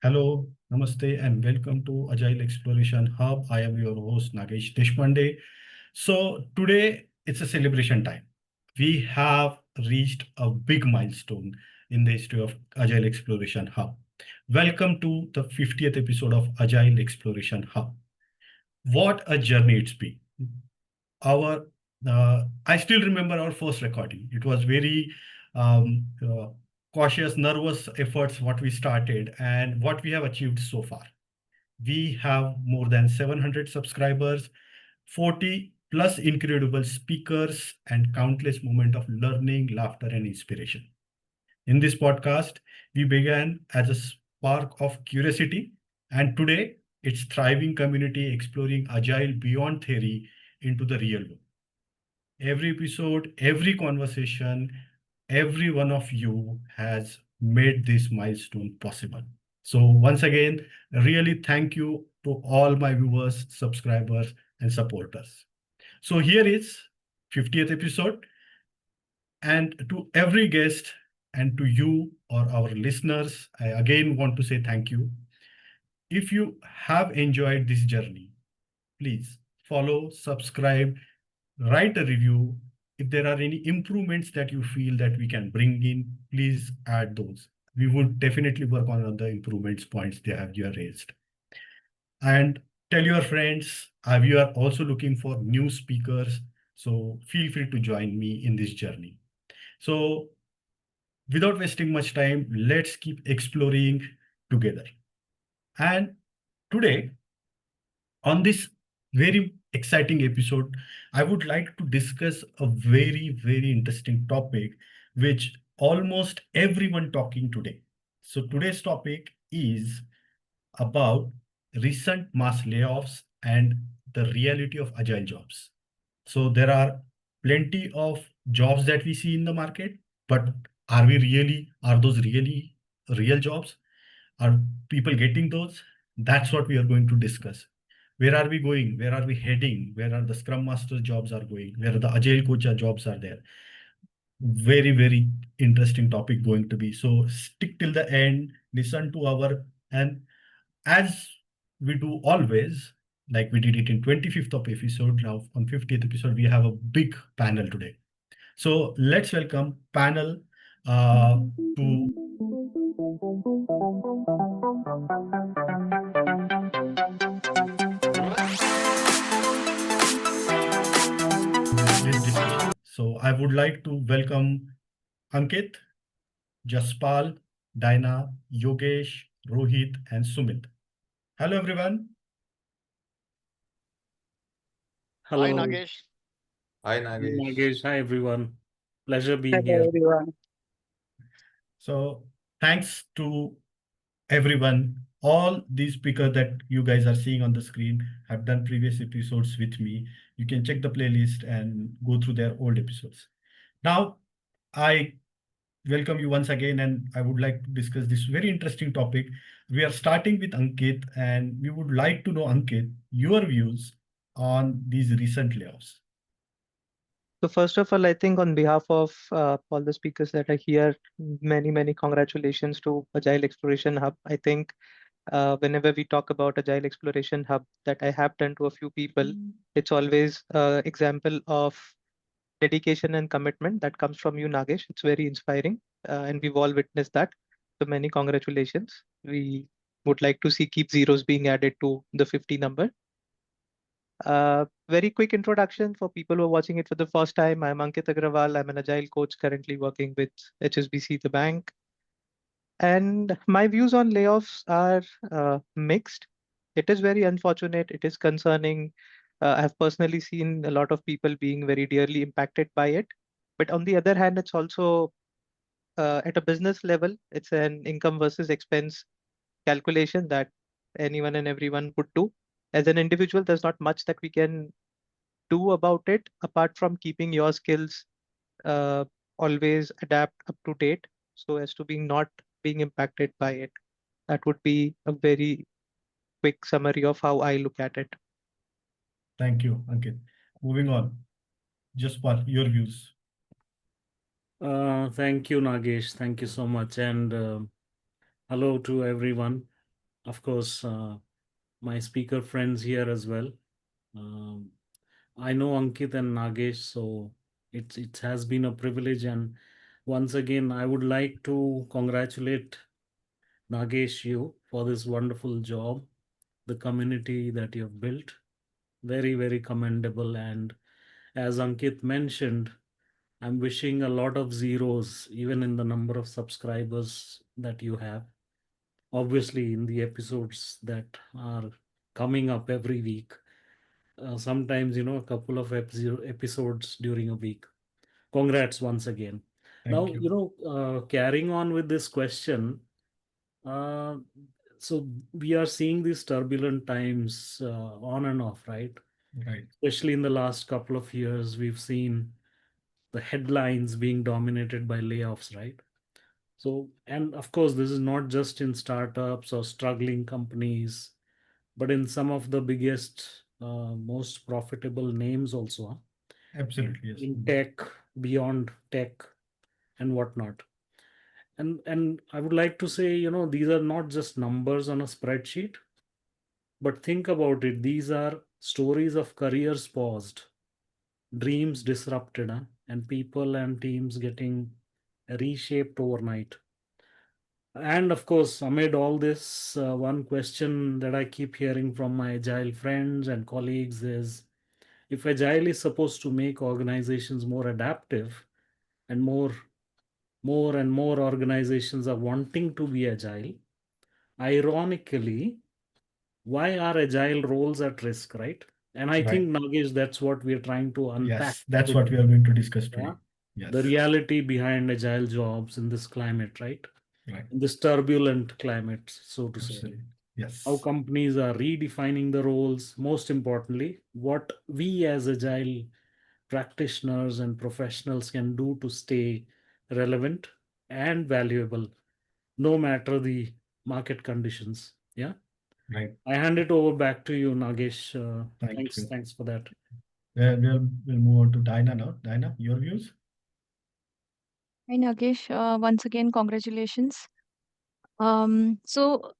Hello, Namaste, and welcome to Agile Exploration Hub. I am your host, Nagesh Deshpande. So, today it's a celebration time. We have reached a big milestone in the history of Agile Exploration Hub. Welcome to the 50th episode of Agile Exploration Hub. What a journey it's been. Our I still remember our first recording. It was very um, uh, cautious, nervous efforts what we started and what we have achieved so far. We have more than 700 subscribers, 40 plus incredible speakers, and countless moments of learning, laughter, and inspiration. In this podcast, we began as a spark of curiosity, and today it's thriving community exploring agile beyond theory into the real world. Every episode, every conversation, every one of you has made this milestone possible. So, once again, really thank you to all my viewers, subscribers, and supporters. So, here is 50th episode, and to every guest and to you or our listeners, I again want to say thank you. If you have enjoyed this journey, please follow, subscribe, write a review. If there are any improvements that you feel that we can bring in, please add those. We would definitely work on the improvements points they have you raised. And tell your friends, we are also looking for new speakers. So feel free to join me in this journey. So without wasting much time, let's keep exploring together. And today, on this very exciting episode, I would like to discuss a very, very interesting topic which almost everyone talking today. So today's topic is about recent mass layoffs and the reality of agile jobs. So there are plenty of jobs that we see in the market, but are those really real jobs? Are people getting those? That's what we are going to discuss. Where are we going? Where are we heading? Where are the Scrum Master jobs are going? Where are the Agile Coach jobs are there? Very, very interesting topic going to be. So stick till the end, listen to our, and as we do always, like we did it in 25th of episode, now on 50th episode, we have a big panel today. So let's welcome panel to this discussion. So I would like to welcome Ankit, Jaspal, Dina, Yogesh, Rohit, and Sumit. Hello, everyone. Hi Hello, Nagesh. Hi hi Nagesh. Nagesh. Hi everyone. Pleasure being Hello here. everyone. So thanks to everyone. All these speakers that you guys are seeing on the screen have done previous episodes with me. You can check the playlist and go through their old episodes. Now, I welcome you once again, and I would like to discuss this very interesting topic. We are starting with Ankit, and we would like to know, Ankit, your views on these recent layoffs. So first of all, I think on behalf of all the speakers that are here, many congratulations to Agile Exploration Hub. I think whenever we talk about Agile Exploration Hub that I have done to a few people, it's always example of dedication and commitment that comes from you, Nagesh. It's very inspiring, and we've all witnessed that. So many congratulations. We would like to see keep zeros being added to the 50 number. Very quick introduction for people who are watching it for the first time. I'm Ankit Agrawal. I'm an Agile coach currently working with HSBC, the bank. And my views on layoffs are mixed. It is very unfortunate. It is concerning. I have personally seen a lot of people being very dearly impacted by it. But on the other hand, it's also at a business level, it's an income versus expense calculation that anyone and everyone would do. As an individual, there's not much that we can do about it apart from keeping your skills uh, always adapt up to date so as to being not being impacted by it. That would be a very quick summary of how I look at it. Thank you, Ankit. Moving on, Jaspal, your views. Thank you, Nagesh. Thank you so much. And hello to everyone. of course, my speaker friends here as well. Um, I know Ankit and Nagesh, so it has been a privilege. And once again, I would like to congratulate Nagesh you for this wonderful job, the community that you have built. Very, very commendable. And as Ankit mentioned, I'm wishing a lot of zeros, even in the number of subscribers that you have. Obviously, in the episodes that are coming up every week, sometimes, a couple of episodes during a week. Congrats once again. Thank Now, you. carrying on with this question, uh, so we are seeing these turbulent times on and off, right? Right. Especially in the last couple of years, we've seen the headlines being dominated by layoffs, right? So, and of course, this is not just in startups or struggling companies, but in some of the biggest, most profitable names also, Absolutely. Yes. in tech, beyond tech, and whatnot. And I would like to say, these are not just numbers on a spreadsheet, but think about it. These are stories of careers paused, dreams disrupted, and people and teams getting reshaped overnight. And of course, amid all this, one question that I keep hearing from my agile friends and colleagues is, if agile is supposed to make organizations more adaptive, and more and more organizations are wanting to be agile, ironically, why are agile roles at risk, right? And I Right. think, Nagesh, that's what we're trying to unpack Yes, that's what we today. are going to discuss Yeah. today. Yes. The reality behind agile jobs in this climate, right? Right. In this turbulent climate, so to say. Absolutely. Yes. How companies are redefining the roles. Most importantly, what we as agile practitioners and professionals can do to stay relevant and valuable, no matter the market conditions. Yeah. Right. I hand it over back to you, Nagesh. Thank Thanks. you. Thanks for that. We'll move on to Dinah now. Dinah, your views? Hi, Nagesh. Once again, congratulations. So,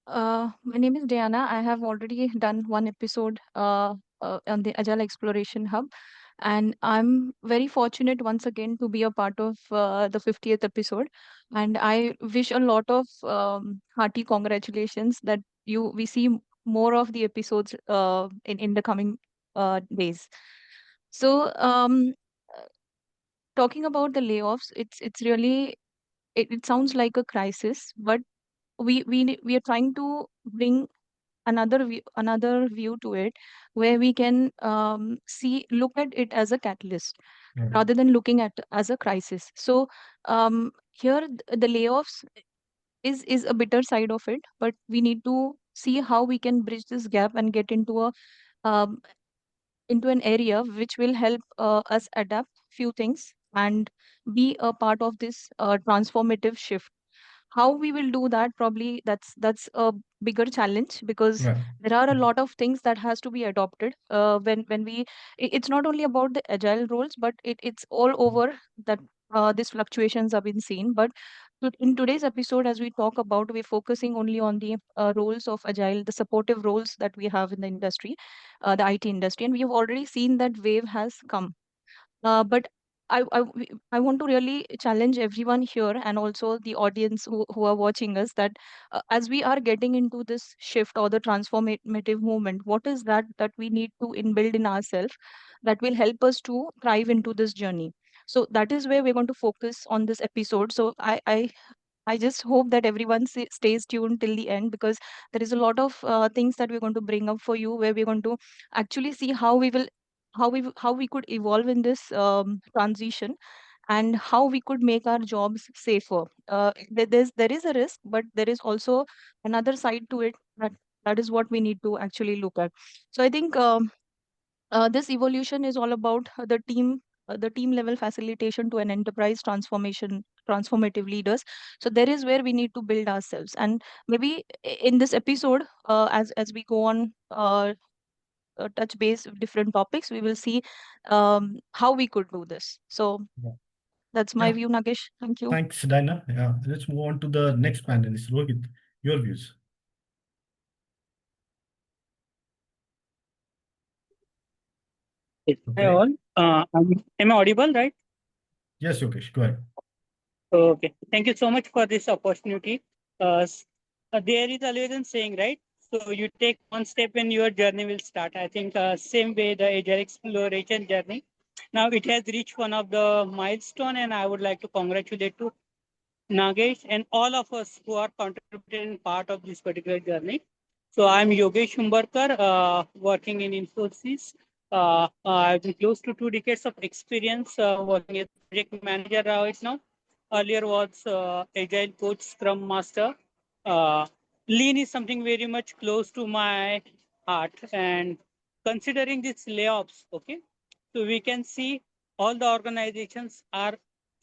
my name is Diana. I have already done one episode on the Agile Exploration Hub, and I'm very fortunate once again to be a part of the 50th episode. And I wish a lot of hearty congratulations that we see more of the episodes in the coming days. So, talking about the layoffs, it's really it sounds like a crisis, but we are trying to bring another view to it, where we can look at it as a catalyst Right. rather than looking at as a crisis. So here the layoffs is a bitter side of it, but we need to see how we can bridge this gap and get um, into an area which will help us adapt few things and be a part of this transformative shift. How we will do that, probably that's a bigger challenge, because Right. there are a lot of things that has to be adopted when it's not only about the agile roles, but it's all over that these fluctuations have been seen. But in today's episode, as we talk about, we're focusing only on the roles of agile, the supportive roles that we have in the industry, the IT industry, and we have already seen that wave has come. But I want to really challenge everyone here, and also the audience who are watching us, that as we are getting into this shift or the transformative movement, what is that we need to inbuild in ourselves that will help us to thrive into this journey? So that is where we're going to focus on this episode. So I just hope that everyone stays tuned till the end, because there is a lot of things that we're going to bring up for you, where we're going to actually see how we could evolve in this transition, and how we could make our jobs safer. There is a risk, but there is also another side to it, that is what we need to actually look at. So I think this evolution is all about the team level facilitation to an enterprise transformative leaders. So there is where we need to build ourselves, and maybe in this episode, as we go on, touch base with different topics, we will see how we could do this. So Yeah. that's my Yeah. view, Nagesh. Thank you. Thanks, Dinah. Yeah. Let's move on to the next panelist, Rohit. Your views. Yes. Hi Okay. all. Am I audible, right? Yes, Yogesh, go ahead. Okay. Thank you so much for this opportunity. There is always a saying, right? So you take one step and your journey will start. I think same way the Agile Exploration journey. Now it has reached one of the milestone, and I would like to congratulate to Nagesh and all of us who are contributing part of this particular journey. So I'm Yogesh Humbarkar, working in Infosys. I've been close to 2 decades of experience working as project manager right now. Earlier was Agile Coach, Scrum Master. Uh, Lean is something very much close to my heart. And considering these layoffs, okay, so we can see all the organizations are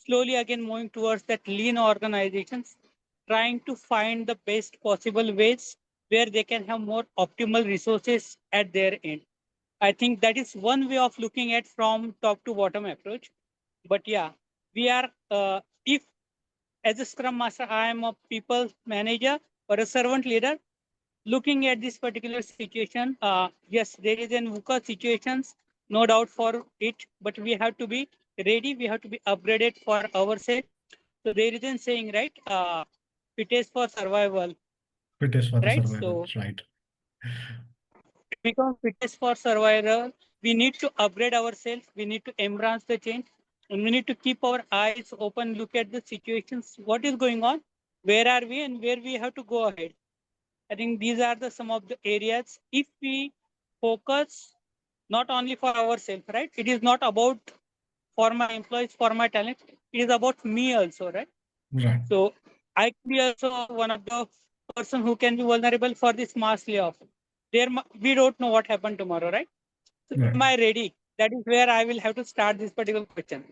slowly again moving towards that lean organizations, trying to find the best possible ways where they can have more optimal resources at their end. I think that is one way of looking at from top to bottom approach. But yeah, we are, if as a Scrum Master, I am a people manager or a servant leader, looking at this particular situation, yes, there is an VUCA situations, no doubt for it, but we have to be ready. We have to be upgraded for ourselves. So there is a saying, right? It is for survival, It is for the right? survival, So right? to become fitness for survival, we need to upgrade ourselves. We need to embrace the change, and we need to keep our eyes open, look at the situations, what is going on, where are we, and where we have to go ahead. I think these are the some of the areas. If we focus not only for ourselves, right? It is not about for my employees, for my talent. It is about me also, right? Right, So I can be also one of the person who can be vulnerable for this mass layoff. We don't know what happened tomorrow, right? So right, am I ready? That is where I will have to start this particular question.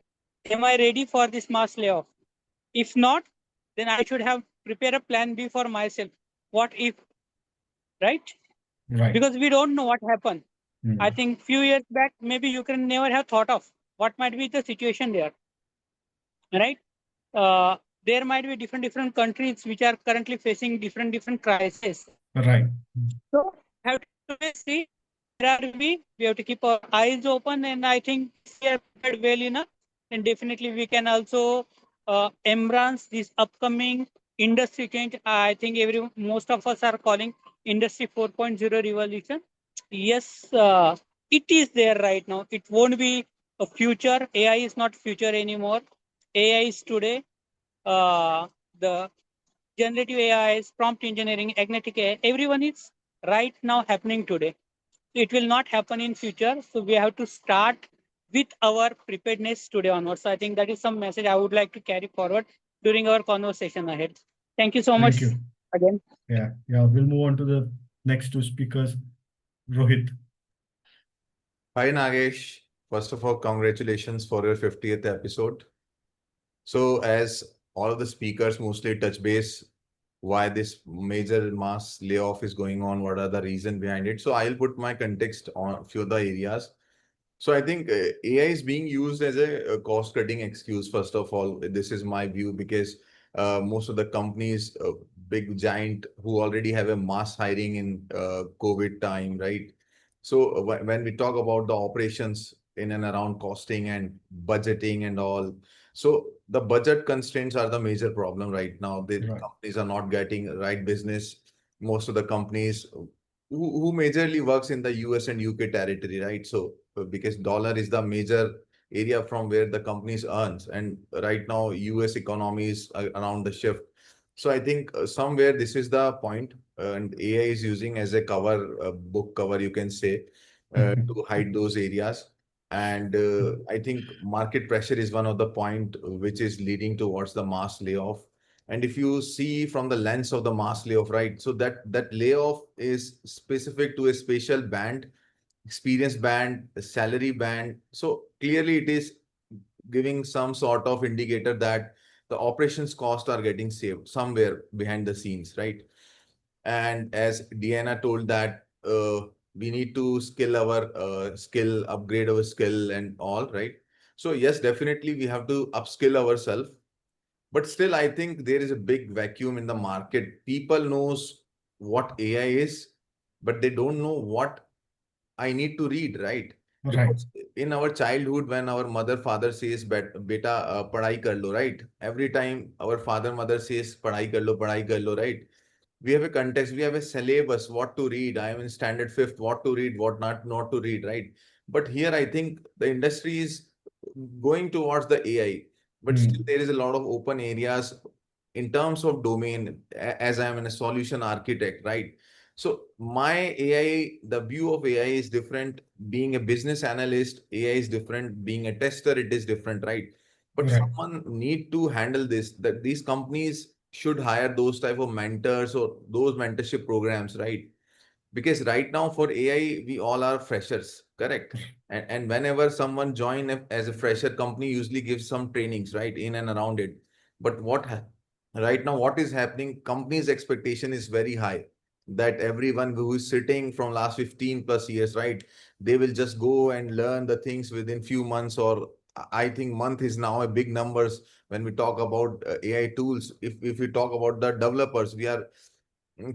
Am I ready for this mass layoff? If not, then I should have prepared a plan B for myself. What if, right? right. Because we don't know what happened. Mm. I think few years back, maybe you can never have thought of what might be the situation there, right? There might be different countries which are currently facing different crises. Right. So have to see where are we. We have to keep our eyes open, and I think if we are prepared well enough, then definitely we can also embrace this upcoming industry change. I think most of us are calling industry 4.0 revolution. Yes, it is there right now. It won't be a future. AI is not future anymore. AI is today. The generative AI, prompt engineering, agnetic AI, everyone is right now happening today. It will not happen in future. So we have to start with our preparedness today onwards. So I think that is some message I would like to carry forward during our conversation ahead. Thank you so Thank much you. again. Yeah, we'll move on to the next two speakers. Rohit. Hi Nagesh. First of all, congratulations for your 50th episode. So as all of the speakers mostly touch base why this major mass layoff is going on, what are the reason behind it. So I'll put my context on a few of the areas. So I think AI is being used as a cost-cutting excuse. First of all, this is my view because most of the companies, big giant who already have a mass hiring in COVID time, right? So when we talk about the operations in and around costing and budgeting and all, so the budget constraints are the major problem right now. The Right. companies are not getting right business. Most of the companies who majorly works in the US and UK territory, right? So because dollar is the major area from where the companies earns, and right now US economy is around the shift. So I think somewhere this is the point, and AI is using as a cover, book cover, you can say, to hide those areas. And I think market pressure is one of the point which is leading towards the mass layoff. And if you see from the lens of the mass layoff, right? So that layoff is specific to a special band, experience band, a salary band. So clearly it is giving some sort of indicator that the operations cost are getting saved somewhere behind the scenes, right? And as Deanna told that we need to skill our skill, upgrade our skill and all, right? So yes, definitely we have to upskill ourselves. But still, I think there is a big vacuum in the market. People knows what AI is, but they don't know what I need to read, right? Right. Because in our childhood, when our mother father says beta padhai kar lo, right? Every time our father mother says padhai kar lo, right? We have a context, we have a syllabus, what to read. I am in standard fifth, what to read, what not to read, right? But here I think the industry is going towards the AI, but still there is a lot of open areas in terms of domain, as I am in a solution architect, right? So my AI, the view of AI is different. Being a business analyst, AI is different. Being a tester, it is different, right? But Right. someone need to handle this, that these companies should hire those type of mentors or those mentorship programs, right? Because right now for AI, we all are freshers, correct? And whenever someone join as a fresher, company usually gives some trainings, right, in and around it. But right now, what is happening? Company's expectation is very high that everyone who is sitting from last 15 plus years, right, they will just go and learn the things within few months, or I think month is now a big numbers when we talk about AI tools. If we talk about the developers, we are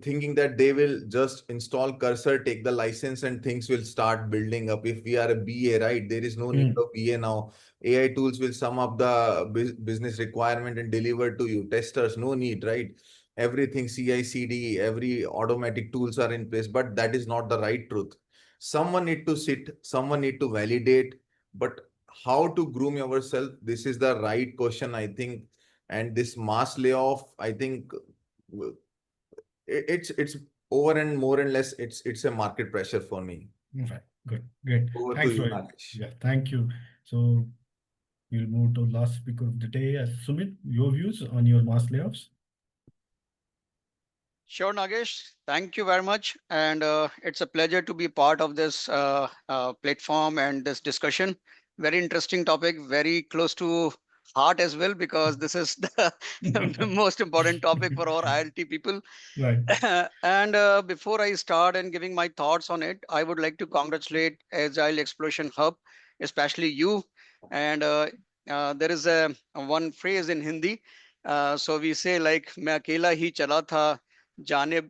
thinking that they will just install cursor, take the license, and things will start building up. If we are a BA, right, there is no need of BA now. AI tools will sum up the business requirement and deliver to you. Testers, no need, right? Everything CI/CD, every automatic tools are in place, but that is not the right truth. Someone need to sit, someone need to validate, but how to groom yourself? This is the right question, I think. And this mass layoff, I think it's over and more and less it's a market pressure for me. Right. Good. Great. Over to Thanks, you, Rohit. Nagesh. Yeah. Thank you. So we'll move to last speaker of the day. Sumit, your views on your mass layoffs? Sure, Nagesh. Thank you very much. And it's a pleasure to be part of this platform and this discussion. Very interesting topic, very close to heart as well, because this is the most important topic for our ILT people. Right. And before I start and giving my thoughts on it, I would like to congratulate Agile Exploration Hub, especially you. And there is a one phrase in Hindi. So we say like मैं अकेला ही चला था जाने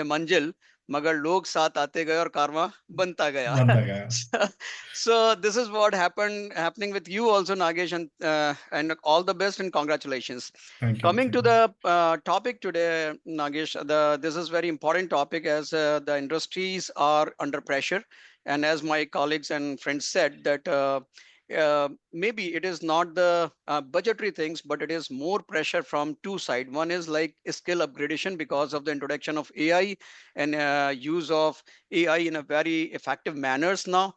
मंजिल मगर लोग साथ आते गए और कारवां बनता गया. Banta gaya. So this is what happening with you also, Nagesh, and all the best and congratulations. Thank you. Coming to the topic today, Nagesh, this is very important topic as the industries are under pressure, and as my colleagues and friends said that maybe it is not the budgetary things, but it is more pressure from two sides. One is like skill upgradation because of the introduction of AI and use of AI in a very effective manners now.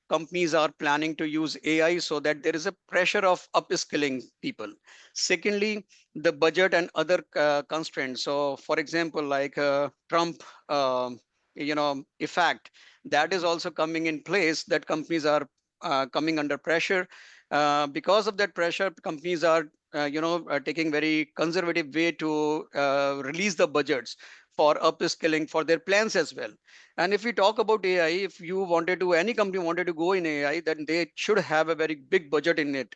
Companies are planning to use AI so that there is a pressure of upskilling people. Secondly, the budget and other constraints. So, for example, like Trump, effect that is also coming in place. That companies are coming under pressure. Because of that pressure, companies are taking very conservative way to release the budgets for upskilling for their plans as well. And if we talk about AI, if you wanted to, any company wanted to go in AI, then they should have a very big budget in it.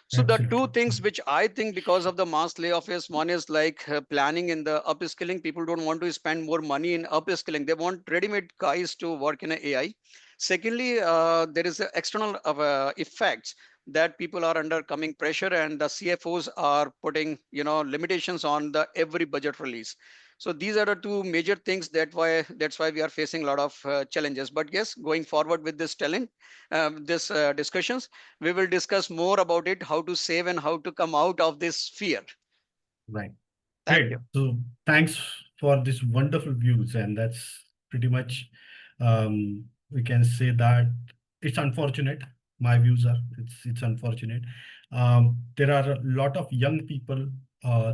So the two Absolutely. things which I think because of the mass layoff is, one is like planning in the upskilling. People don't want to spend more money in upskilling. They want ready-made guys to work in AI. Secondly, there is external effects that people are under coming pressure, and the CFOs are putting limitations on the every budget release. So these are the two major things that's why we are facing a lot of challenges. But yes, going forward with this this discussions, we will discuss more about it, how to save and how to come out of this fear. Right. Thank Great. you. So thanks for this wonderful views, and that's pretty much we can say that it's unfortunate. My views are it's unfortunate. There are a lot of young people.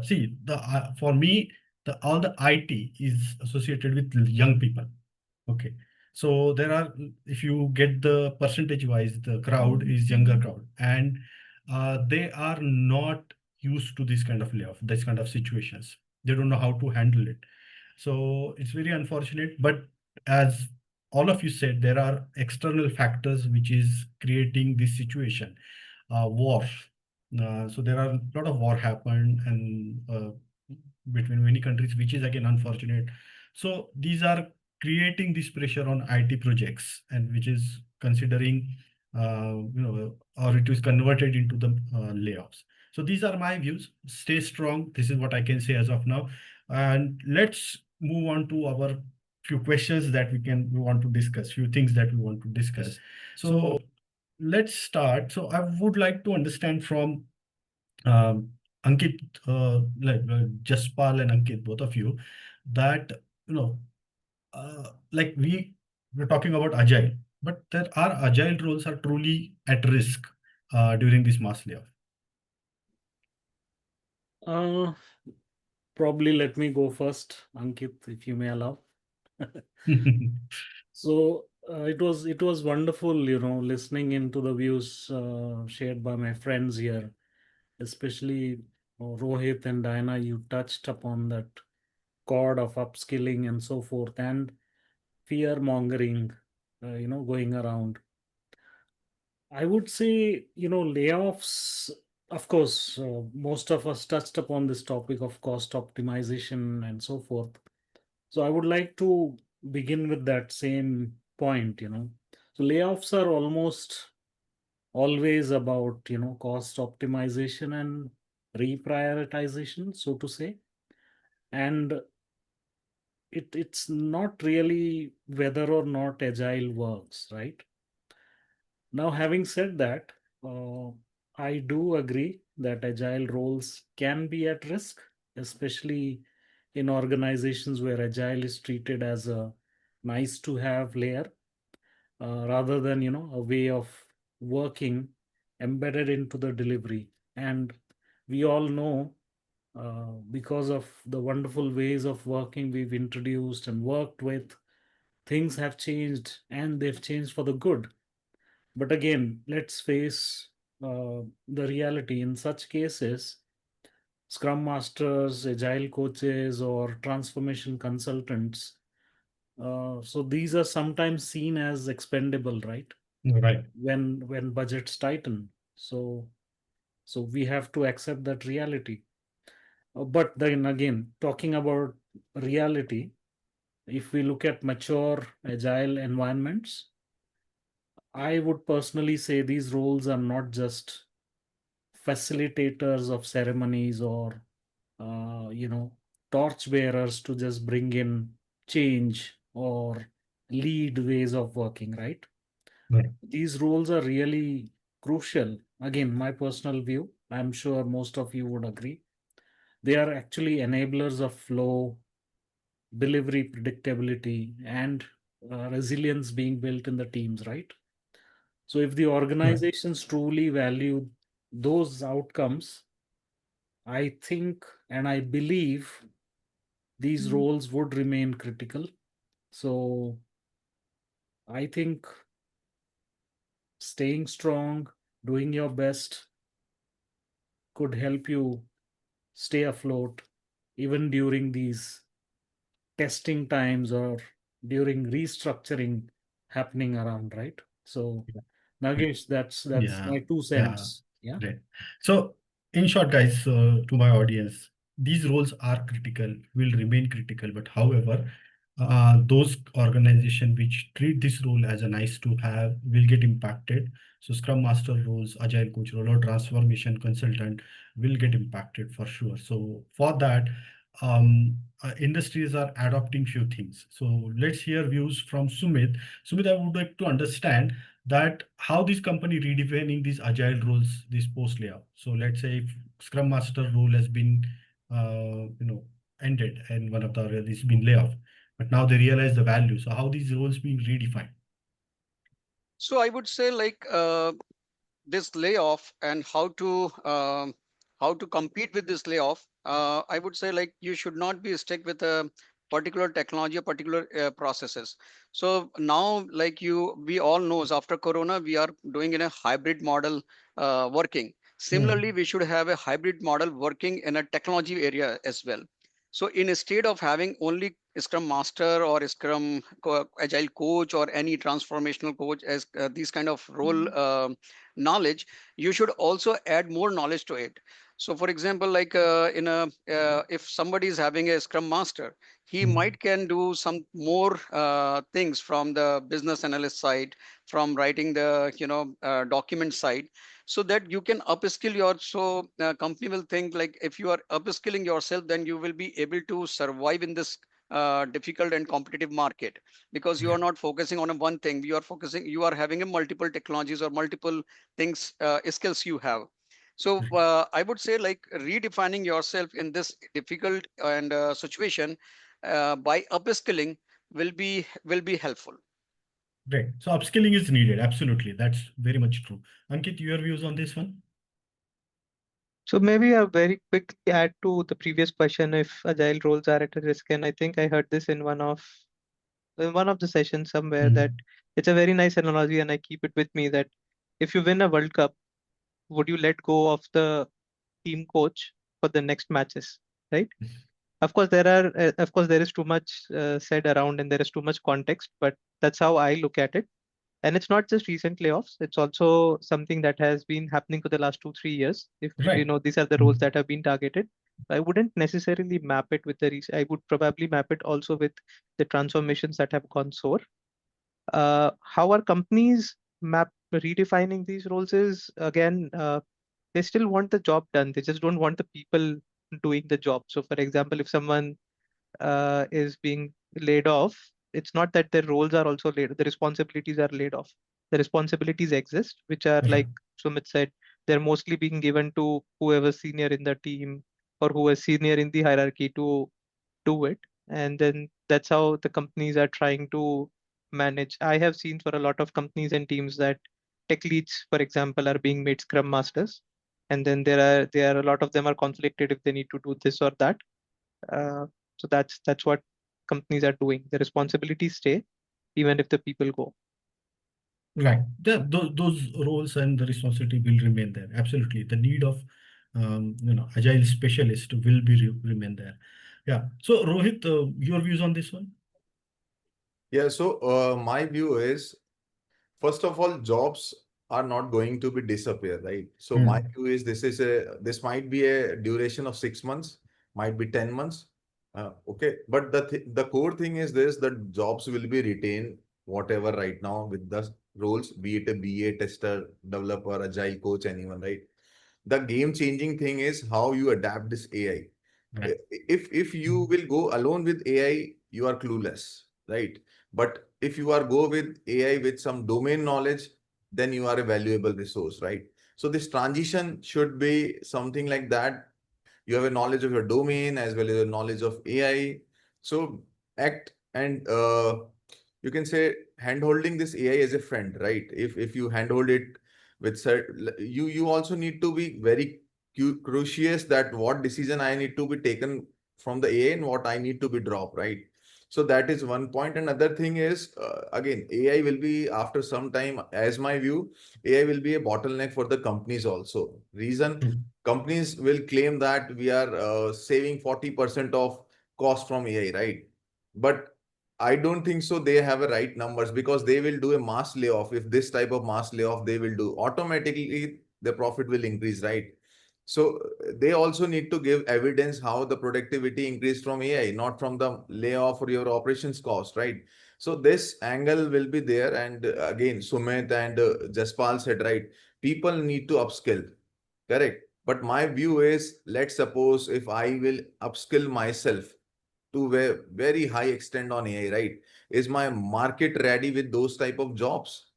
See, the for me, the all the IT is associated with young people. Okay. So there are, if you get the percentage wise, the crowd is younger crowd, and they are not used to this kind of layoff, this kind of situations. They don't know how to handle it. So it's very unfortunate. But as all of you said, there are external factors which is creating this situation. War. So there are a lot of war happened and between many countries, which is again unfortunate. So these are creating this pressure on IT projects, and which is considering or it is converted into the layoffs. So these are my views. Stay strong. This is what I can say as of now. And let's move on to our few questions that we want to discuss, few things that we want to discuss. So let's start. So I would like to understand from um, Ankit, Jaspal and Ankit, both of you, that like we're talking about agile, but there are agile roles are truly at risk during this mass layoff. Uh, Probably let me go first, Ankit, if you may allow. So it was wonderful, listening into the views shared by my friends here, especially Rohit and Diana. You touched upon that chord of upskilling and so forth, and fear mongering, going around. I would say, layoffs. Of course, most of us touched upon this topic of cost optimization and so forth. So I would like to begin with that same point. So layoffs are almost always about, cost optimization and reprioritization, so to say. And it's not really whether or not agile works, right? Now, having said that, uh, I do agree that agile roles can be at risk, especially in organizations where agile is treated as a nice to have layer rather than a way of working embedded into the delivery. And we all know because of the wonderful ways of working we've introduced and worked with, things have changed and they've changed for the good. But again, let's face the reality. In such cases, Scrum Masters, Agile Coaches, or transformation consultants, so these are sometimes seen as expendable, right? Right. When budgets tighten. So we have to accept that reality. But then again, talking about reality, if we look at mature agile environments, I would personally say these roles are not just facilitators of ceremonies or torch bearers to just bring in change or lead ways of working, right? Right. These roles are really crucial. Again, my personal view, I'm sure most of you would agree, they are actually enablers of flow, delivery predictability, and resilience being built in the teams, right? So if the organizations truly value those outcomes, I think and I believe these roles would remain critical. So I think staying strong, doing your best could help you stay afloat even during these testing times or during restructuring happening around, right? So Nagesh, that's Yeah. my 2 cents. Yeah. Great. So, in short, guys, to my audience, these roles are critical, will remain critical. But however, those organizations which treat this role as a nice to have will get impacted. So, Scrum Master roles, Agile Coach role, or Transformation Consultant will get impacted for sure. So, for that, industries are adopting few things. So, let's hear views from Sumit. Sumit, I would like to understand that how this company redefining these agile roles, this post layoff. So let's say if Scrum Master role has been, ended and one of the it's been layoff, but now they realize the value. So how these roles being redefined? So I would say like this layoff and how to compete with this layoff. I would say like you should not be stuck with a particular technology or particular processes. So now like we all knows after Corona we are doing in a hybrid model working. Similarly, we should have a hybrid model working in a technology area as well. So instead of having only Scrum Master or Agile Coach or any transformational coach as these kind of role knowledge, you should also add more knowledge to it. So, for example, like if somebody is having a Scrum Master, he might can do some more things from the business analyst side, from writing the document side, so that you can upskill your. So company will think like if you are upskilling yourself, then you will be able to survive in this difficult and competitive market, because you are not focusing on a one thing. You are having a multiple technologies or multiple things, skills you have. So I would say like redefining yourself in this difficult and situation by upskilling will be helpful. Great. So upskilling is needed. Absolutely. That's very much true. Ankit, your views on this one? So maybe a very quick add to the previous question, if agile roles are at a risk, and I think I heard this in one of the sessions somewhere, that it's a very nice analogy, and I keep it with me, that if you win a World Cup, would you let go of the team coach for the next matches, right? Of course, there is too much said around, and there is too much context, but that's how I look at it. And it's not just recent layoffs; it's also something that has been happening for the last 2-3 years. If Right. these are the roles that have been targeted, I wouldn't necessarily map it with I would probably map it also with the transformations that have gone so. How are companies redefining these roles is, again, they still want the job done. They just don't want the people doing the job. So, for example, if someone is being laid off, it's not that their roles are also laid, the responsibilities are laid off. The responsibilities exist, which are, like Sumit said, they're mostly being given to whoever's senior in the team or who is senior in the hierarchy to do it. And then that's how the companies are trying to manage. I have seen for a lot of companies and teams that tech leads, for example, are being made Scrum Masters. And then there are a lot of them are conflicted if they need to do this or that. Uh, so that's what companies are doing. The responsibilities stay even if the people go. Right. Those roles and the responsibility will remain there. Absolutely. The need of agile specialist will remain there. Yeah. So Rohit, your views on this one? Yeah, so my view is, first of all, jobs are not going to be disappear, right? So my view is this might be a duration of 6 months, might be 10 months. Okay, but the core thing is this, that jobs will be retained, whatever right now with the roles, be it a BA, tester, developer, agile coach, anyone, right? The game changing thing is how you adapt this AI. Right. If you will go alone with AI, you are clueless, right? But if you are go with AI with some domain knowledge, then you are a valuable resource, right? So this transition should be something like that. You have a knowledge of your domain as well as a knowledge of AI. So act and you can say handholding this AI as a friend, right? If you handhold it with you also need to be very curious that what decision I need to be taken from the AI and what I need to be dropped, right? So that is one point. Another thing is, again, AI will be after some time, as my view, AI will be a bottleneck for the companies also. Reason, companies will claim that we are saving 40% of cost from AI, right? But I don't think so. They have a right numbers, because they will do a mass layoff. If this type of mass layoff they will do, automatically the profit will increase, right? So they also need to give evidence how the productivity increased from AI, not from the layoff or your operations cost, right? So this angle will be there. And again, Sumit and Jaspal said, right, people need to upskill, correct? But my view is, let's suppose if I will upskill myself to a very high extent on AI, right? Is my market ready with those type of jobs?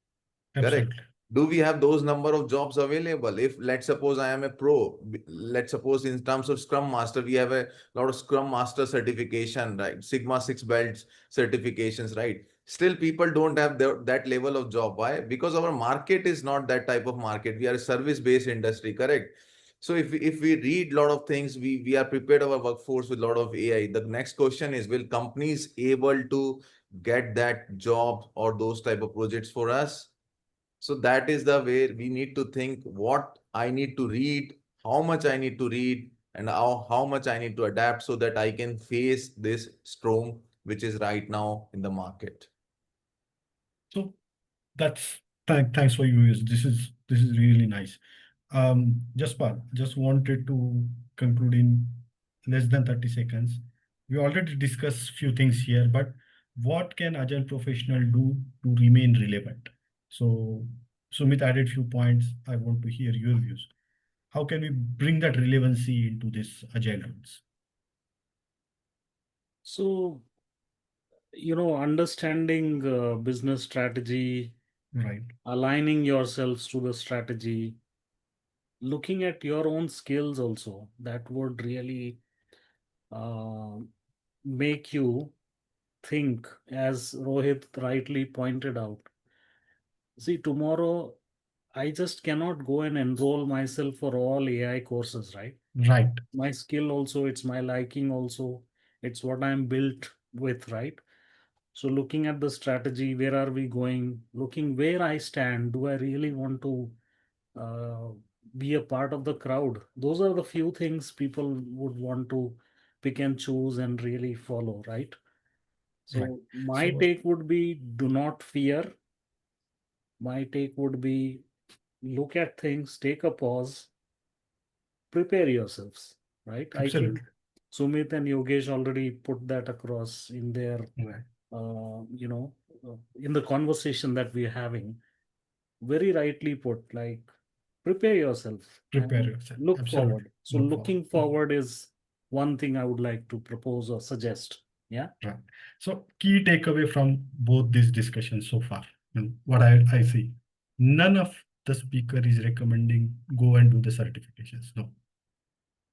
Correct. Absolutely. Do we have those number of jobs available? If let's suppose I am a pro, let's suppose in terms of Scrum Master, we have a lot of Scrum Master certification, right? Sigma 6 belts certifications, right? Still, people don't have that level of job. Why? Because our market is not that type of market. We are a service-based industry, correct? So if we read a lot of things, we are prepared our workforce with a lot of AI. The next question is, will companies able to get that job or those type of projects for us? So that is the way we need to think, what I need to read, how much I need to read, and how much I need to adapt so that I can face this storm which is right now in the market. So that's thanks for you. This is really nice. Jaspal, just wanted to conclude in less than 30 seconds. We already discussed few things here, but what can agile professional do to remain relevant? So Sumit added few points. I want to hear your views. How can we bring that relevancy into this agile rules? So, understanding business strategy, Right. aligning yourselves to the strategy, looking at your own skills also, that would really uh, make you think, as Rohit rightly pointed out. See, tomorrow I just cannot go and enroll myself for all AI courses, right? Right. My skill also, it's my liking also, it's what I'm built with, right? So looking at the strategy, where are we going? Looking where I stand, do I really want to uh, be a part of the crowd? Those are the few things people would want to pick and choose and really follow, right? So Right. my So take would be, do not fear. My take would be, look at things, take a pause, prepare yourselves, right? I think absolutely. Sumit and Yogesh already put that across in their, Right. in the conversation that we're having. Very rightly put, like, prepare yourself Prepare and yourself. look Absolutely. forward. So Look forward. looking forward is one thing I would like to propose or suggest. Yeah. Right. So key takeaway from both these discussions so far, what I see, none of the speaker is recommending go and do the certifications. No,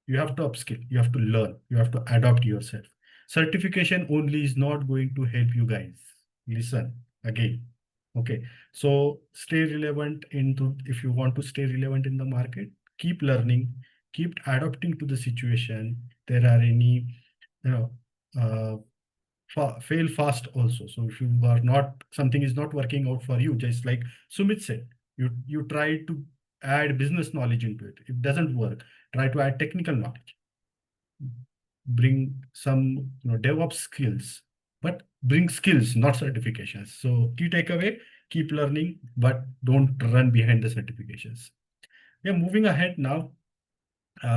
you have to upskill, you have to learn, you have to adapt yourself. Certification only is not going to help you guys. Listen again. Okay. So stay relevant if you want to stay relevant in the market, keep learning, keep adapting to the situation. There are any, you know, uh, fail fast also. So if you are not, something is not working out for you, just like Sumit said, you try to add business knowledge into it. It doesn't work. Try to add technical knowledge. Bring some DevOps skills, but bring skills, not certifications. So key takeaway, keep learning, but don't run behind the certifications. Yeah, moving ahead now.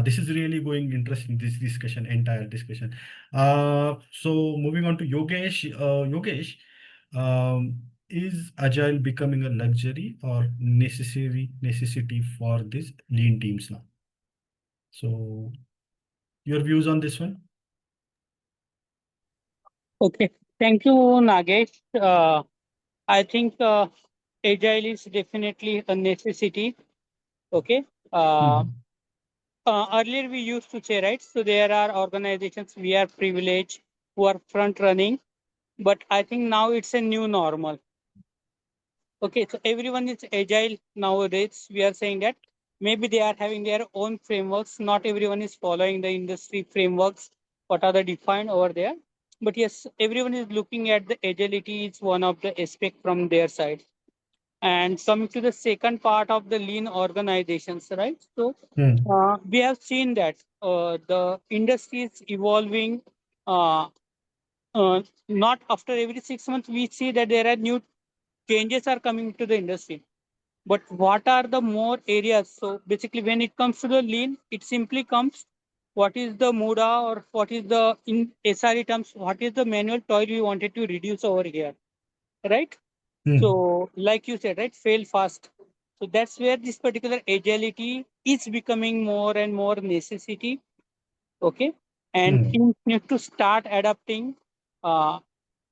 This is really going interesting, this discussion, entire discussion. So moving on to Yogesh. Yogesh, is Agile becoming a luxury or necessity for these lean teams now? So your views on this one? Okay. Thank you, Nagesh. I think Agile is definitely a necessity. Okay. Uh, Mhm. Earlier we used to say, right? So there are organizations we are privileged who are front running, but I think now it's a new normal. Okay, so everyone is agile nowadays. We are saying that maybe they are having their own frameworks. Not everyone is following the industry frameworks, what are the defined over there. But yes, everyone is looking at the agility is one of the aspect from their side. And coming to the second part of the lean organizations, right? So Hmm. we have seen that the industry is evolving. Uh, Not after every 6 months, we see that there are new changes are coming to the industry. But what are the more areas? So basically, when it comes to the lean, it simply comes what is the MUDA or what is the in SRE terms, what is the manual toil we wanted to reduce over here, right? Hmm. So, like you said, right, fail fast. So that's where this particular agility is becoming more and more necessity. Okay, and Hmm. teams need to start adapting. Uh,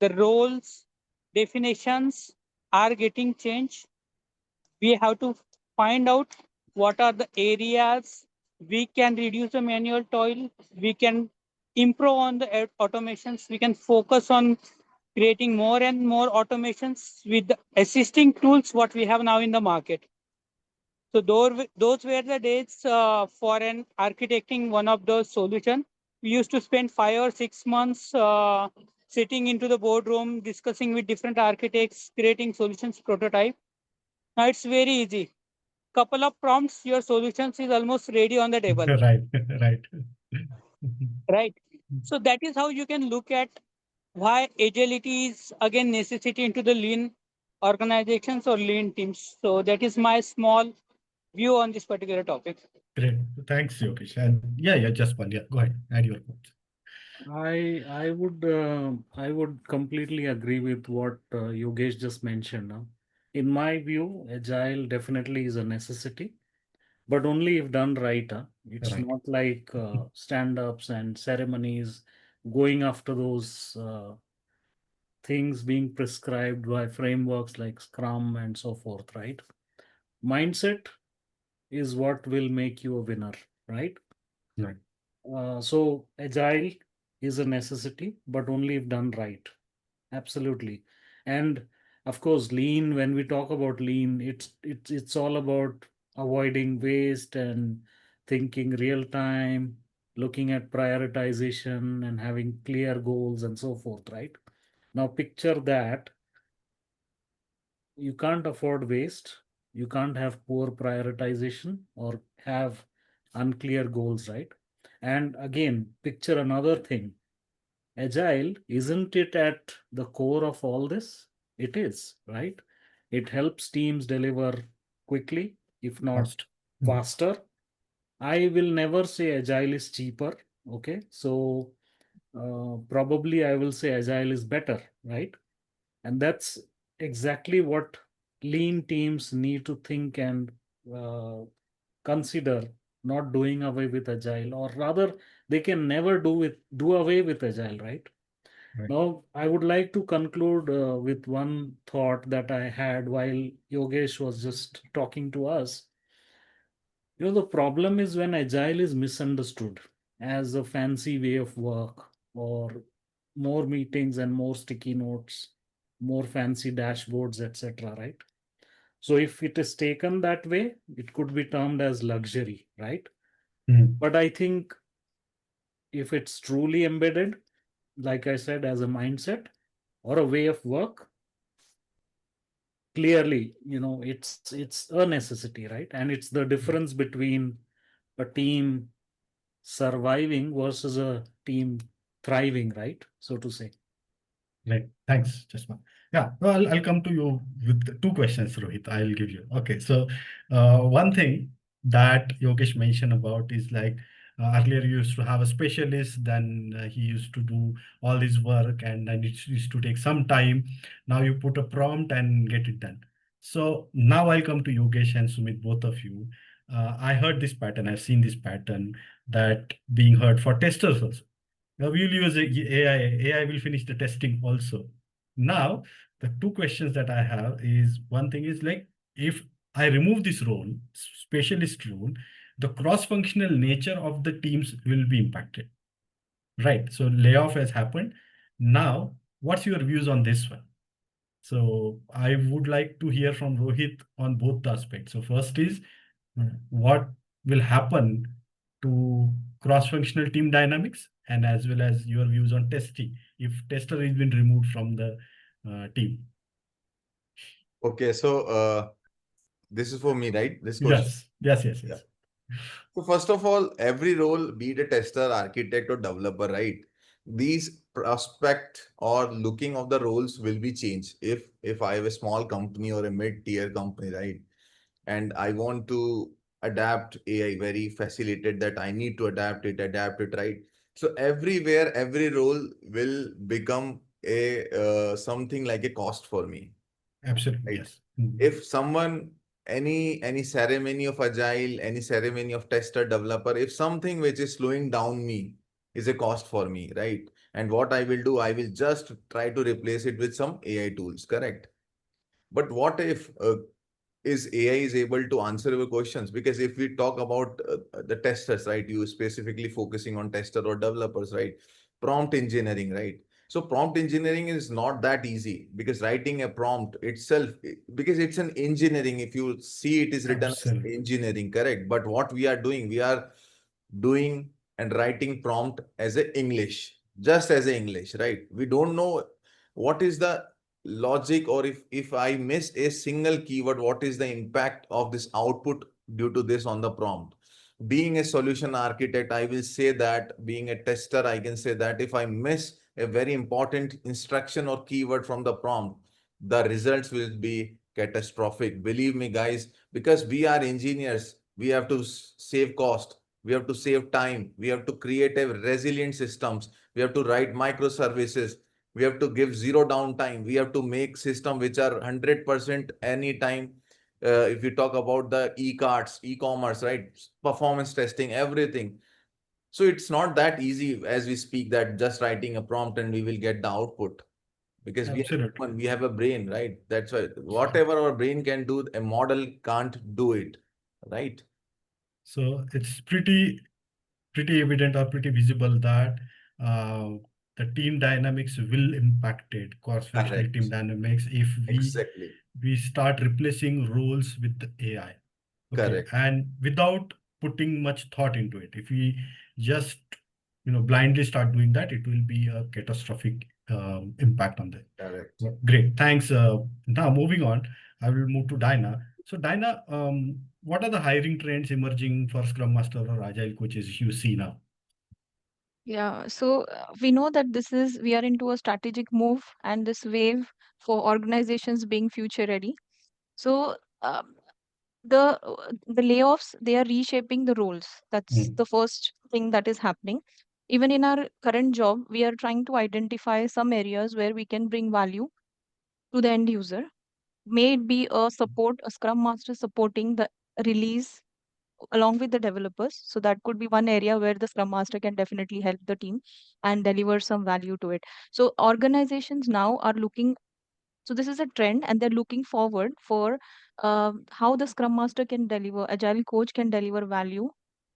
the roles definitions are getting changed. We have to find out what are the areas we can reduce the manual toil, we can improve on the automations, we can focus on creating more and more automations with the assisting tools what we have now in the market. So those were the days for an architecting one of those solution. We used to spend 5 or 6 months sitting into the boardroom, discussing with different architects, creating solutions prototype. Now it's very easy. Couple of prompts, your solutions is almost ready on the table, Right. Right. right? So that is how you can look at why agility is again necessity into the lean organizations or lean teams. So that is my small view on this particular topic. Great. Thanks, Yogesh. And yeah, just one. Yeah, go ahead. Add your points. I would completely agree with what Yogesh just mentioned. In my view, agile definitely is a necessity, but only if done right. It's Right. not like stand-ups and ceremonies going after those things being prescribed by frameworks like Scrum and so forth, right? Mindset is what will make you a winner, right? Right. So agile is a necessity, but only if done right. Absolutely. And of course, lean, when we talk about lean, it's all about avoiding waste and thinking real time, looking at prioritization and having clear goals and so forth, right? Now picture that you can't afford waste, you can't have poor prioritization or have unclear goals, right? And again, picture another thing. Agile, isn't it at the core of all this? It is, right? It helps teams deliver quickly, if not Fast. faster. I will never say agile is cheaper. Okay. So probably I will say agile is better, right? And that's exactly what lean teams need to think and uh, consider, not doing away with agile, or rather they can never do away with agile, right? Right. Now, I would like to conclude with one thought that I had while Yogesh was just talking to us. The problem is when agile is misunderstood as a fancy way of work, or more meetings and more sticky notes, more fancy dashboards, etc. Right? So, if it is taken that way, it could be termed as luxury, right? Mm. But I think if it's truly embedded, like I said, as a mindset or a way of work, clearly, it's a necessity, right? And it's the difference between a team surviving versus a team thriving, right? So to say. Right. Thanks, Chashma. Yeah, well, I'll come to you with two questions, Rohit. I'll give you. Okay, so one thing that Yogesh mentioned about is like earlier you used to have a specialist, then he used to do all his work, and then it used to take some time. Now you put a prompt and get it done. So now I'll come to Yogesh and Sumit, both of you. I heard this pattern, I've seen this pattern that being heard for testers also. Now we'll use AI. AI will finish the testing also. Now, the two questions that I have is one thing is like, if I remove this role, specialist role, the cross-functional nature of the teams will be impacted. Right. So layoff has happened. Now, what's your views on this one? So I would like to hear from Rohit on both the aspects. So first is what will happen to cross-functional team dynamics, and as well as your views on testing if tester has been removed from the team. Okay, so this is for me, right? This question. Yes. Yeah. So first of all, every role, be it a tester, architect, or developer, right? These prospect or looking of the roles will be changed. If I have a small company or a mid-tier company, right? And I want to adapt AI, very facilitated that I need to adapt it, right? So everywhere, every role will become a something like a cost for me, Absolutely, right? yes. Mhm. If someone, any ceremony of agile, any ceremony of tester developer, if something which is slowing down me is a cost for me, right? And what I will do, I will just try to replace it with some AI tools, correct? But what if is AI is able to answer your questions? Because if we talk about the testers, right, you specifically focusing on tester or developers, right? Prompt engineering, right? So prompt engineering is not that easy, because writing a prompt itself, because it's an engineering, if you see it is written as Absolutely. engineering, correct? But what we are doing, we are doing and writing prompt as a English, just as a English, right? We don't know what is the logic, or if I miss a single keyword, what is the impact of this output due to this on the prompt. Being a solution architect, I will say that, being a tester, I can say that if I miss a very important instruction or keyword from the prompt, the results will be catastrophic. Believe me, guys, because we are engineers, we have to save cost, we have to save time, we have to create a resilient systems, we have to write microservices, we have to give zero downtime, we have to make system which are 100% anytime. If we talk about the e-carts, e-commerce, right? Performance testing, everything. So it's not that easy as we speak that just writing a prompt and we will get the output, because Absolutely. we have a brain, right? That's why whatever our brain can do, a model can't do it, right? So it's pretty evident or pretty visible that uh, the team dynamics will impact it, cross-functional team Correct. dynamics, if Exactly. we start replacing roles with AI. Okay, Correct. and without putting much thought into it. If we just blindly start doing that, it will be a catastrophic impact on that. Correct. Great, thanks. Now moving on, I will move to Dinah. So Dinah, what are the hiring trends emerging for Scrum Master or Agile coaches you see now? Yeah, so we know that we are into a strategic move and this wave for organizations being future ready. So the layoffs, they are reshaping the roles. That's the first thing that is happening. Even in our current job, we are trying to identify some areas where we can bring value to the end user. May it be a Scrum Master supporting the release along with the developers. So that could be one area where the Scrum Master can definitely help the team and deliver some value to it. So organizations now are looking, so this is a trend, and they're looking forward for how the Scrum Master can deliver, Agile Coach can deliver value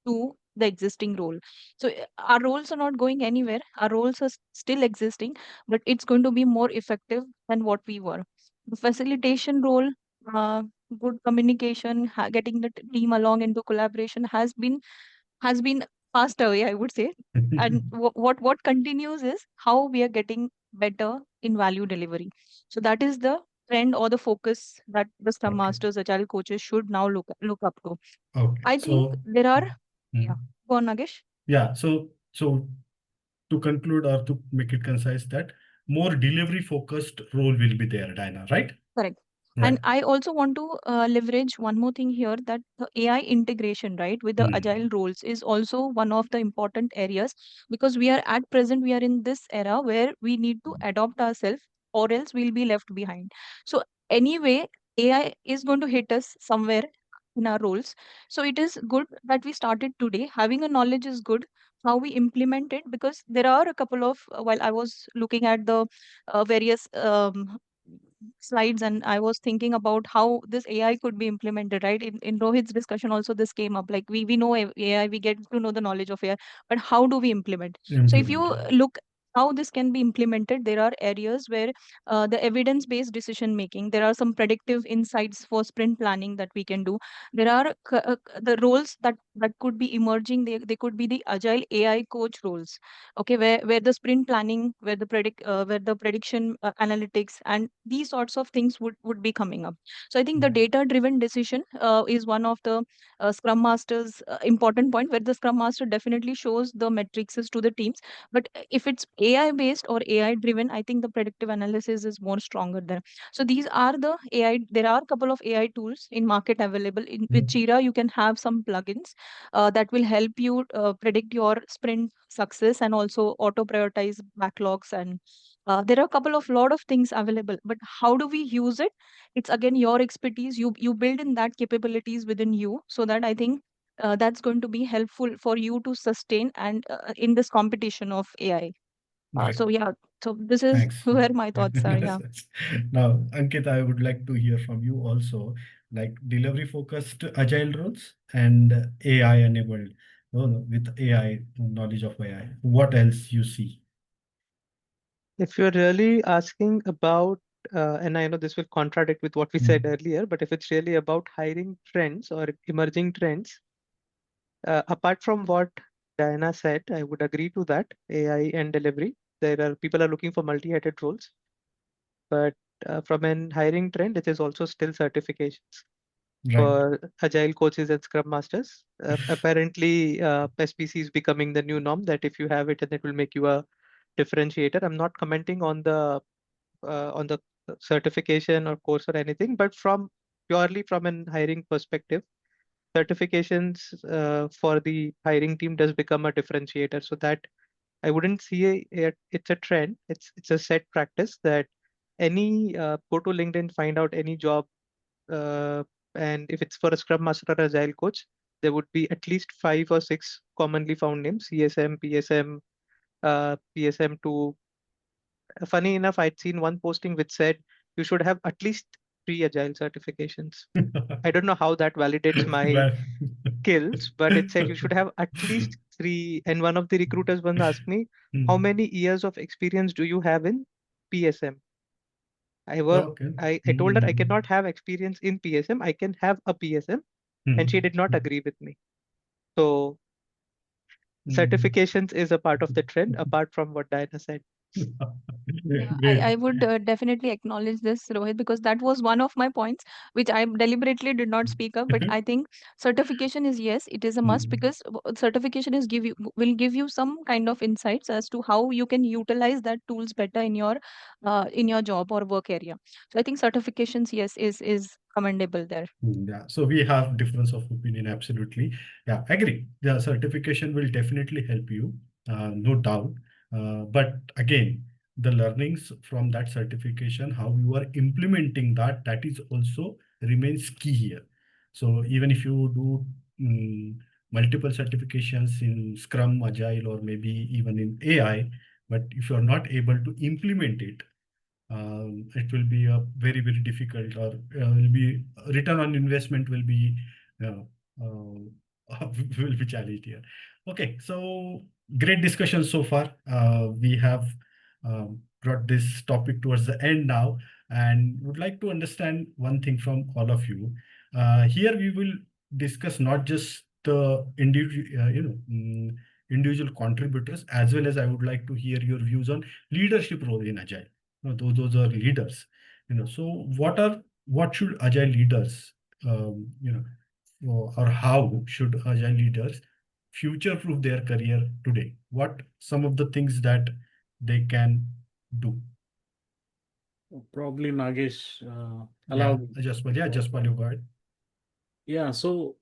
to the existing role. So our roles are not going anywhere. Our roles are still existing, but it's going to be more effective than what we were. The facilitation role, uh, good communication, getting the team along into collaboration has been passed away, I would say. And what continues is how we are getting better in value delivery. So that is the trend or the focus that the Scrum Okay. Masters, Agile coaches should now look up to. Okay. I think there are, yeah. Go on, Nagesh. Yeah. So to conclude or to make it concise, that more delivery focused role will be there, Dinah, right? Correct. Right. And I also want to leverage one more thing here, that the AI integration, right, with the agile roles is also one of the important areas, because we are at present, we are in this era where we need to adopt ourselves or else we'll be left behind. So anyway, AI is going to hit us somewhere in our roles. So it is good that we started today. Having a knowledge is good. How we implement it, because there are a couple of, while I was looking at the various slides, and I was thinking about how this AI could be implemented, right? In Rohit's discussion also this came up. Like we know AI, we get to know the knowledge of AI, but how do we implement? So if you look how this can be implemented, there are areas where the evidence-based decision making, there are some predictive insights for sprint planning that we can do. There are the roles that could be emerging. They could be the agile AI coach roles, okay, where the sprint planning, where the prediction analytics and these sorts of things would be coming up. So I think the data driven decision is one of the Scrum Masters important point, where the Scrum Master definitely shows the metrics to the teams. But if it's AI based or AI driven, I think the predictive analysis is more stronger there. So these are the AI. There are a couple of AI tools in market available. With Jira, you can have some plugins that will help you predict your sprint success and also auto prioritize backlogs. And there are a lot of things available, but how do we use it? It's again your expertise. You build in that capabilities within you, so that I think that's going to be helpful for you to sustain and in this competition of AI. Right. So yeah, so this is Thanks. where my thoughts are. Yeah. Now, Ankit, I would like to hear from you also, like delivery focused agile roles and AI enabled, with AI, knowledge of AI. What else you see? If you're really asking about, and I know this will contradict with what we said earlier, but if it's really about hiring trends or emerging trends, apart from what Diana said, I would agree to that. AI and delivery, people are looking for multi-headed roles, but from an hiring trend, it is also still certifications Right. for agile coaches and scrum masters. Apparently, SPC is becoming the new norm, that if you have it, and it will make you a differentiator. I'm not commenting on the certification or course or anything, but purely from an hiring perspective, certifications for the hiring team does become a differentiator. So that I wouldn't see it's a trend. It's a set practice that any go to LinkedIn, find out any job, uh, and if it's for a Scrum Master or Agile Coach, there would be at least 5 or 6 commonly found names: CSM, PSM, PSM2. Funny enough, I'd seen one posting which said you should have at least 3 Agile certifications. I don't know how that validates my Well, skills, but it said you should have at least 3. And one of the recruiters once asked me, how Hmm. many years of experience do you have in PSM? Okay. I told her I Hmm. cannot have experience in PSM. I can have a PSM, and she Hmm. did not agree with me. So Hmm. certifications is a part of the trend, apart from what Diana said. Yeah, Great. I would definitely acknowledge this, Rohit, because that was one of my points which I deliberately did not speak up. But I think certification is, yes, it is a must, Hmm. because certification is will give you some kind of insights as to how you can utilize that tools better in your job or work area. So I think certifications, yes, is commendable there. Yeah, so we have difference of opinion, absolutely. Yeah, agree. The certification will definitely help you, no doubt. But again, the learnings from that certification, how you are implementing that, that is also remains key here. So even if you do multiple certifications in Scrum, Agile, or maybe even in AI, but if you are not able to implement it, it will be a very difficult, or will be return on investment will be uh, will be challenged here. Okay, so great discussion so far. We have brought this topic towards the end now, and would like to understand one thing from all of you. Here we will discuss not just the individual contributors, as well as I would like to hear your views on leadership role in Agile. Those are leaders. So what should Agile leaders, or how should Agile leaders future proof their career today? What some of the things that they can do? Probably Nagesh, allow Yeah, me. just while you go ahead. Yeah, so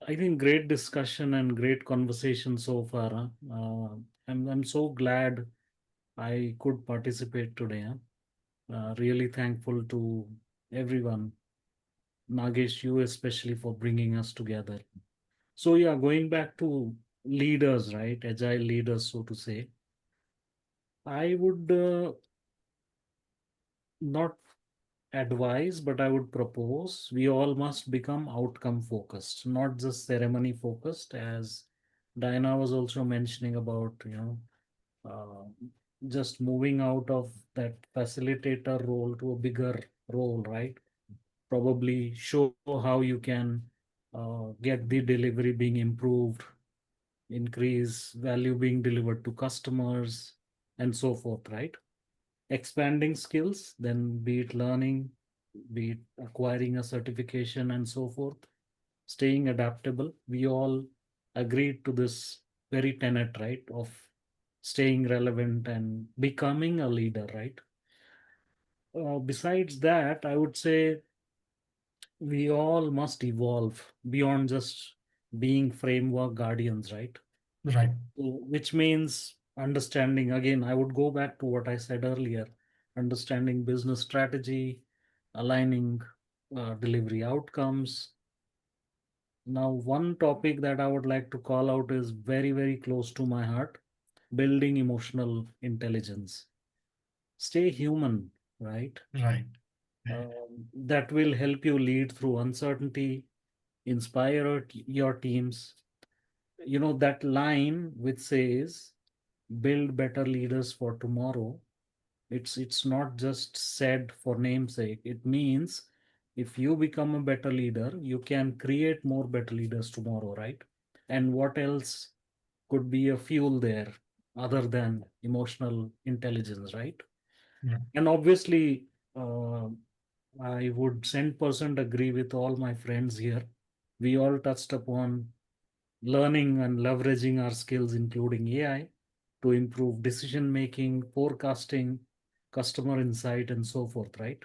I think great discussion and great conversation so far. I'm so glad I could participate today. Really thankful to everyone, Nagesh, you especially, for bringing us together. So yeah, going back to leaders, right? Agile leaders, so to say. I would not advise, but I would propose we all must become outcome focused, not just ceremony focused, as Diana was also mentioning about, just moving out of that facilitator role to a bigger role, right? Probably show how you can get the delivery being improved, increase value being delivered to customers, and so forth, right? Expanding skills, then be it learning, be it acquiring a certification, and so forth, staying adaptable. We all agreed to this very tenet, right, of staying relevant and becoming a leader, right? Besides that, I would say we all must evolve beyond just being framework guardians, right? Right. Which means understanding, again, I would go back to what I said earlier, understanding business strategy, aligning delivery outcomes. Now, one topic that I would like to call out is very close to my heart: building emotional intelligence. Stay human, right? Right. That will help you lead through uncertainty, inspire your teams. You know, that line which says, build better leaders for tomorrow, it's not just said for namesake. It means if you become a better leader, you can create more better leaders tomorrow, right? And what else could be a fuel there other than emotional intelligence, right? Yeah. And obviously, uh, I would 100% agree with all my friends here. We all touched upon learning and leveraging our skills, including AI. to improve decision making, forecasting, customer insight, and so forth, right?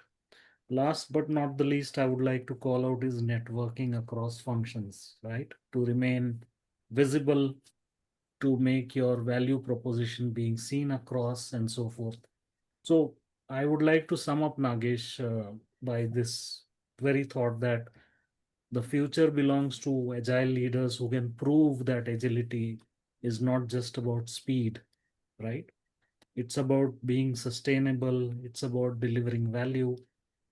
Last but not the least, I would like to call out is networking across functions, right? To remain visible, to make your value proposition being seen across, and so forth. So I would like to sum up, Nagesh, by this very thought that the future belongs to agile leaders who can prove that agility is not just about speed, right? It's about being sustainable. It's about delivering value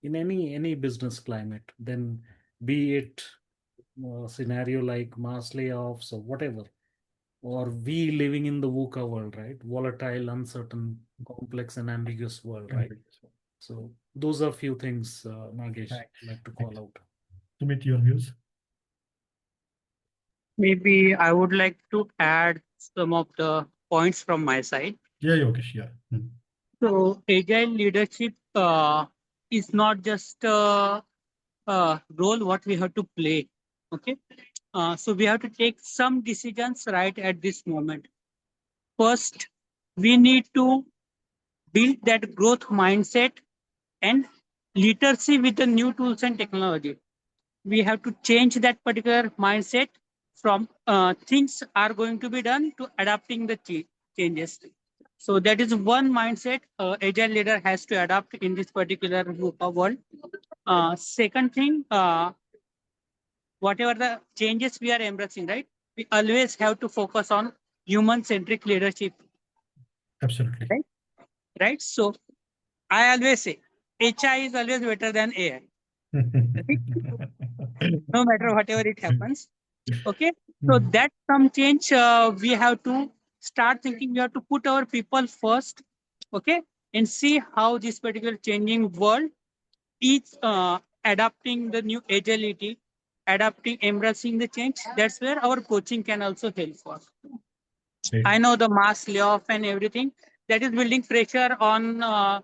in any business climate. Then, be it a scenario like mass layoffs or whatever, or we living in the VUCA world, right? Volatile, uncertain, complex, and ambiguous world, right? So those are few things, Nagesh, I'd like to call out. Sumit, your views? Maybe I would like to add some of the points from my side. Yeah, Yogesh, yeah. So agile leadership is not just a role what we have to play. Okay. So we have to take some decisions right at this moment. First, we need to build that growth mindset and literacy with the new tools and technology. We have to change that particular mindset from things are going to be done to adapting the changes. So that is one mindset agile leader has to adapt in this particular world. Second thing, whatever the changes we are embracing, right? We always have to focus on human-centric leadership. Absolutely. Right? Right. So I always say HI is always better than AI. No matter whatever it happens. Okay. So that's some change we have to start thinking. We have to put our people first. Okay. And see how this particular changing world is adapting the new agility, adapting, embracing the change. That's where our coaching can also help us. I know the mass layoff and everything that is building pressure on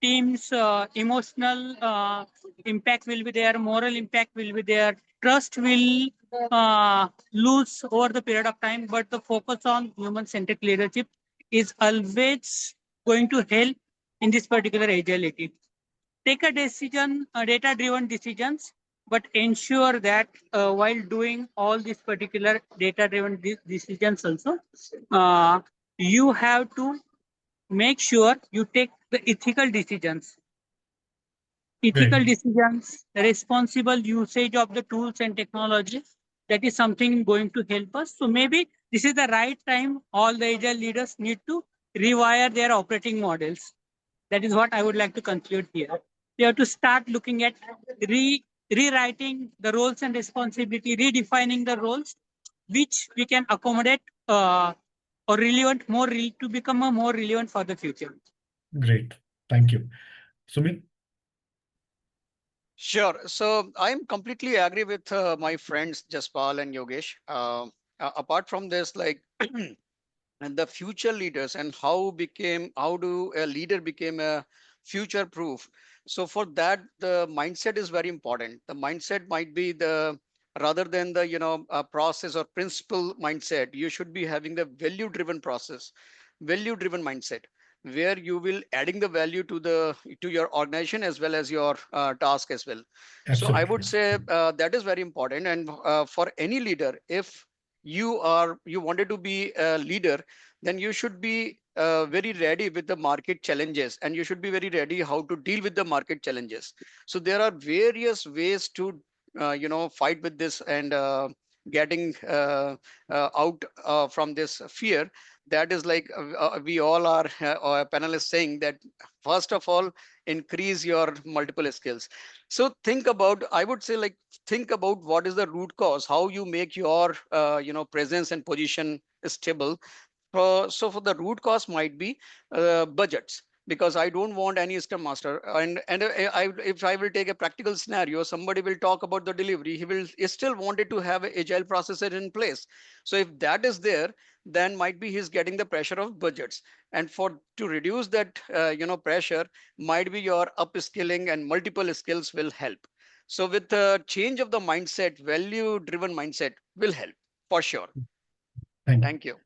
teams. Emotional impact will be there, moral impact will be there, trust will lose over the period of time. But the focus on human-centric leadership is always going to help in this particular agility. Take a decision, data-driven decisions, but ensure that while doing all these particular data-driven decisions also, you have to make sure you take the ethical decisions. Ethical decisions, responsible usage of the tools and technologies. That is something going to help us. So maybe this is the right time. All the agile leaders need to rewire their operating models. That is what I would like to conclude here. We have to start looking at rewriting the roles and responsibility, redefining the roles, which we can accommodate or relevant more to become a more relevant for the future. Great. Thank you. Sumit? Sure. So I'm completely agree with my friends Jaspal and Yogesh. Apart from this, like and the future leaders and how do a leader became a future proof. So for that, the mindset is very important. The mindset might be the rather than the process or principle mindset. You should be having the value driven process, value driven mindset, where you will adding the value to your organization as well as your task as well. So I would say that is very important. And for any leader, if you wanted to be a leader, then you should be very ready with the market challenges, and you should be very ready how to deal with the market challenges. So there are various ways to fight with this and getting out from this fear. That is like we all are panelists saying that first of all, increase your multiple skills. So think about, I would say, like think about what is the root cause, how you make your presence and position stable. So for the root cause might be budgets, because I don't want any Scrum Master. If I will take a practical scenario, somebody will talk about the delivery. He still wanted to have an agile processor in place. So if that is there, then might be he's getting the pressure of budgets. And for to reduce that pressure, might be your upskilling and multiple skills will help. So with the change of the mindset, value driven mindset will help for sure. Thank you.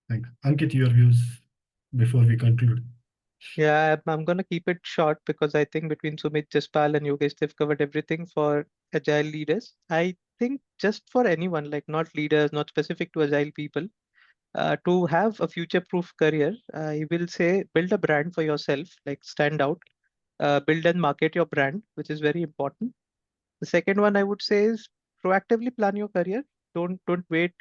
Thanks. Ankit, your views? before we conclude? Yeah, I'm going to keep it short because I think between Sumit, Jaspal, and Yogesh, they've covered everything for agile leaders. I think just for anyone, like not leaders, not specific to agile people, to have a future-proof career, I will say build a brand for yourself, like stand out, build and market your brand, which is very important. The second one I would say is proactively plan your career. Don't wait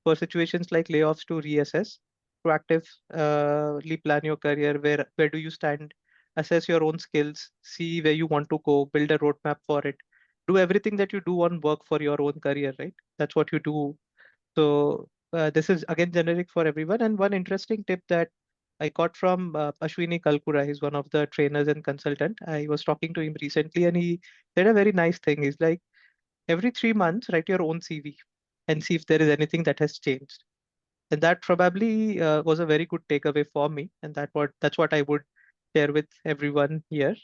for situations like layoffs to reassess. Proactively plan your career. Where do you stand? Assess your own skills. See where you want to go. Build a roadmap for it. Do everything that you do on work for your own career, right? That's what you do. So this is again generic for everyone. And one interesting tip that I got from Ashwini Kalkura. He's one of the trainers and consultant. I was talking to him recently, and he said a very nice thing. He's like, every 3 months, write your own CV and see if there is anything that has changed. And that probably was a very good takeaway for me, and that's what I would share with everyone here.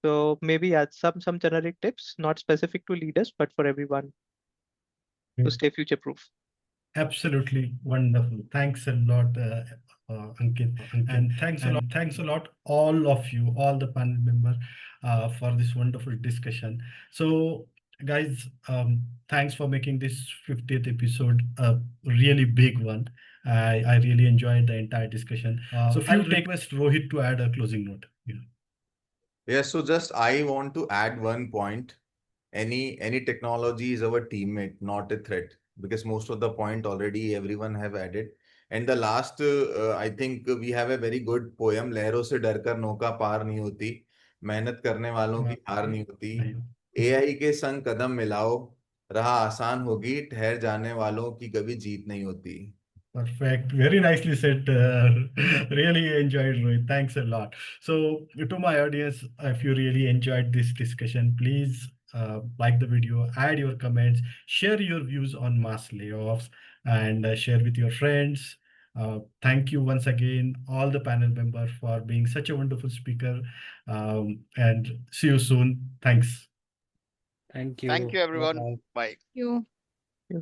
So maybe add some generic tips, not specific to leaders, but for everyone to stay future proof. Absolutely wonderful. Thanks a lot, Ankit. And thanks a lot, all of you, all the panel members, for this wonderful discussion. So, guys, thanks for making this 50th episode a really big one. I really enjoyed the entire discussion. So, few request Rohit to add a closing note. Yeah. Yeah, so just I want to add one point. Any technology is our teammate, not a threat, because most of the point already everyone have added. And the last, I think we have a very good poem, लहरों से डरकर नौका पार नहीं होती, मेहनत करने वालों की हार नहीं होती, एआई के संग कदम मिलाओ, राह आसान होगी, ठहर जाने वालों की कभी जीत नहीं होती. Perfect. Very nicely said. Really enjoyed, Rohit. Thanks a lot. So, to my audience, if you really enjoyed this discussion, please like the video, add your comments, share your views on mass layoffs, and share with your friends. Thank you once again, all the panel members, for being such a wonderful speaker. And see you soon. Thanks. Thank you. Thank you, everyone. Bye-bye. Bye. You. Yeah.